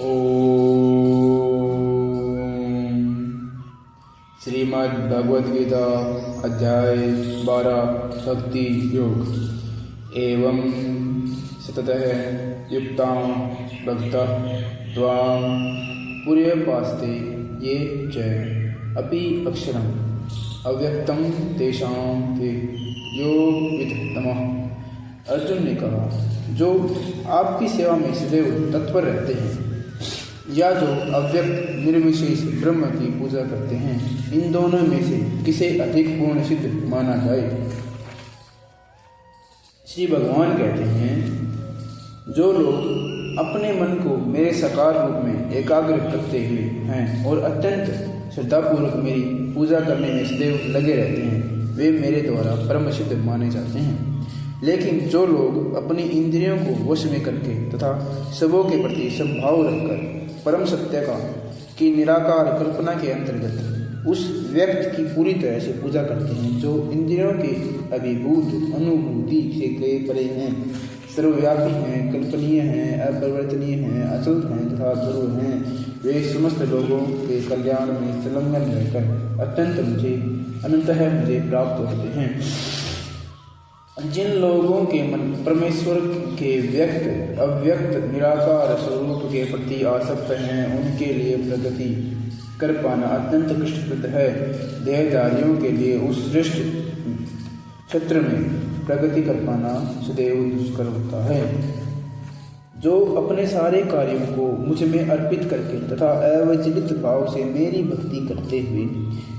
ओम श्रीमद् भगवद गीता अध्याय 12 भक्ति योग। एवं सततः युक्तां भक्तः त्वां पर्युपासते ये च अपि अक्षरम् अव्यक्तं तेषां ते योगविदतमः। अर्जुन ने कहा, जो आपकी सेवा में सदैव तत्पर रहते हैं या जो अव्यक्त निर्विशेष ब्रह्म की पूजा करते हैं, इन दोनों में से किसे अधिक पूर्ण सिद्ध माना जाए। श्री भगवान कहते हैं, जो लोग अपने मन को मेरे साकार रूप में एकाग्र करते हुए हैं और अत्यंत श्रद्धापूर्वक मेरी पूजा करने में सदैव लगे रहते हैं, वे मेरे द्वारा परम सिद्ध माने जाते हैं। लेकिन जो लोग अपनी इंद्रियों को वश में करके तथा सबों के प्रति संभाव रखकर परम सत्य की निराकार कल्पना के अंतर्गत उस व्यक्ति की पूरी तरह से पूजा करते हैं, जो इंद्रियों के अभिभूत अनुभूति से गए परे हैं, सर्वव्यापी हैं, कल्पनीय हैं, अपरिवर्तनीय हैं, अचल हैं तथा ध्रुव हैं, वे समस्त लोगों के कल्याण में संलग्न रहकर अनंततः मुझे प्राप्त होते हैं। जिन लोगों के मन परमेश्वर के व्यक्त अव्यक्त निराकार स्वरूप के प्रति आसक्त हैं, उनके लिए प्रगति कर पाना अत्यंत कष्टप्रद है। देहधारियों के लिए उस श्रेष्ठ क्षेत्र में प्रगति कर पाना सदैव दुष्कर होता है। जो अपने सारे कार्यों को मुझ में अर्पित करके तथा अविचलित भाव से मेरी भक्ति करते हुए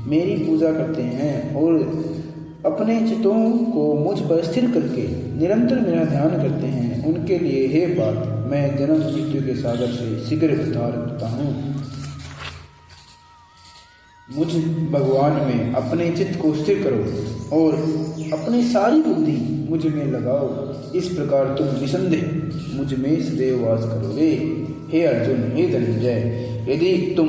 मेरी पूजा करते हैं और अपने चित्तों को मुझ पर स्थिर करके निरंतर मेरा ध्यान करते हैं, उनके लिए हे बात मैं जन्म मृत्यु के सागर से शीघ्र उद्धार करता हूँ। मुझ भगवान में अपने चित्त को स्थिर करो और अपनी सारी बुद्धि मुझ में लगाओ। इस प्रकार तुम निसंदेह मुझ में सदैव वास करोगे। हे अर्जुन, हे धनंजय, यदि तुम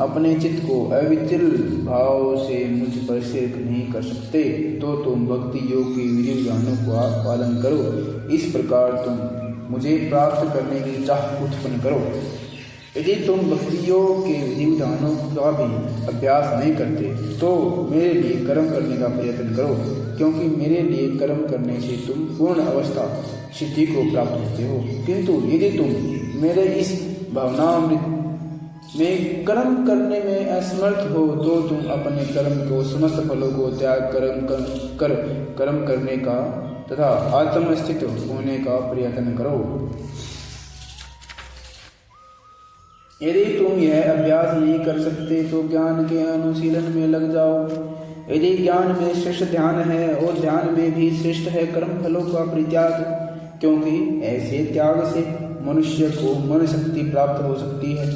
अपने चित्त को अविचल भाव से मुझ पर स्थिर नहीं कर सकते तो तुम भक्ति योग की विधि विधानों का पालन करो। इस प्रकार तुम मुझे प्राप्त करने की चाह उत्पन्न करो। यदि तुम भक्ति योग के विधि विधानों का भी अभ्यास नहीं करते तो मेरे लिए कर्म करने का प्रयत्न करो, क्योंकि मेरे लिए कर्म करने से तुम पूर्ण अवस्था सिद्धि को प्राप्त होते हो। किंतु यदि तुम मेरे इस भावनामृत में कर्म करने में असमर्थ हो तो तुम अपने कर्म को समस्त फलों को त्याग कर्म करने का तथा आत्मस्थित होने का प्रयत्न करो। यदि तुम यह अभ्यास नहीं कर सकते तो ज्ञान के अनुशीलन में लग जाओ। यदि ज्ञान में श्रेष्ठ ध्यान है और ध्यान में भी श्रेष्ठ है कर्म फलों का परित्याग, क्योंकि ऐसे त्याग से मनुष्य को मन शक्ति प्राप्त हो सकती है।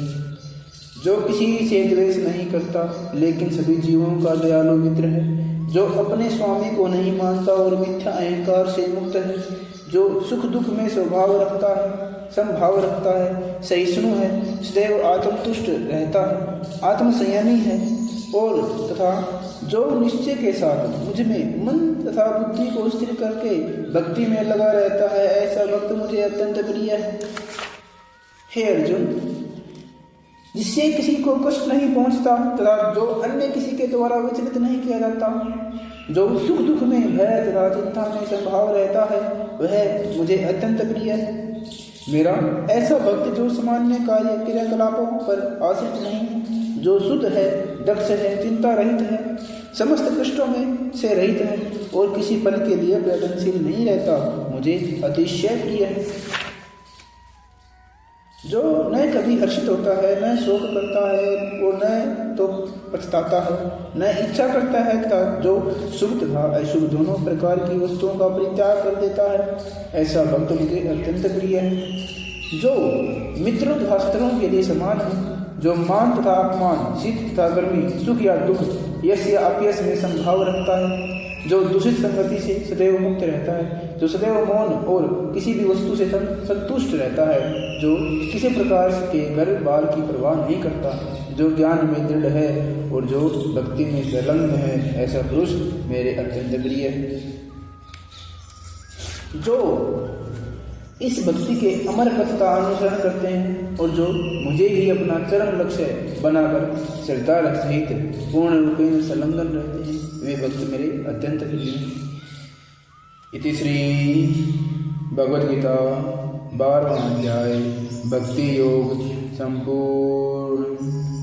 जो किसी से द्वेष नहीं करता लेकिन सभी जीवों का दयालु मित्र है, जो अपने स्वामी को नहीं मानता और मिथ्या अहंकार से मुक्त है, जो सुख दुख में समभाव रखता है, सहिष्णु है, सदैव आत्मतुष्ट रहता है, आत्मसंयमी है और तथा जो निश्चय के साथ मुझ में मन तथा बुद्धि को स्थिर करके भक्ति में लगा रहता है, ऐसा भक्त मुझे अत्यंत प्रिय है। हे अर्जुन, जिससे किसी को कष्ट नहीं पहुंचता तथा जो अन्य किसी के द्वारा विचलित नहीं किया जाता, जो सुख दुख में भय तथा चिंता में संभाव रहता है, वह मुझे अत्यंत प्रिय है। मेरा ऐसा भक्त जो सामान्य कार्य क्रियाकलापों पर आश्रित नहीं है, जो शुद्ध है, दक्ष है, चिंता रहित है, समस्त कष्टों में से रहित है और किसी पल के लिए प्रयत्नशील नहीं रहता, मुझे अतिशय प्रिय है। जो न कभी हर्षित होता है, न शोक करता है और न तो पछताता है, न इच्छा करता है तथा जो शुभ तथा अशुभ दोनों प्रकार की वस्तुओं का परित्याग कर देता है, ऐसा भक्त मुझे अत्यंत प्रिय है। जो मित्रों तथा शत्रुओं के लिए समान है, जो मान तथा अपमान, शीत तथा गर्मी, सुख या दुख, यश या अपयश में संभाव रखता है, जो दूषित संगति से सदैव मुक्त रहता है, जो सदैव मौन और किसी भी वस्तु से संतुष्ट रहता है, जो किसी प्रकार के घर बार की परवाह नहीं करता, जो ज्ञान में दृढ़ है और जो भक्ति में संलग्न है, ऐसा पुरुष मेरे अत्यंत प्रिय है। जो इस भक्ति के अमर पथ का अनुसरण करते हैं और जो मुझे ही अपना चरम लक्ष्य बनाकर श्रद्धा सहित पूर्ण रूप में संलग्न रहते हैं, वे भक्त मेरे अत्यंत प्रिय हैं। इति श्री भगवद गीता 12वां अध्याय भक्ति योग संपूर्ण।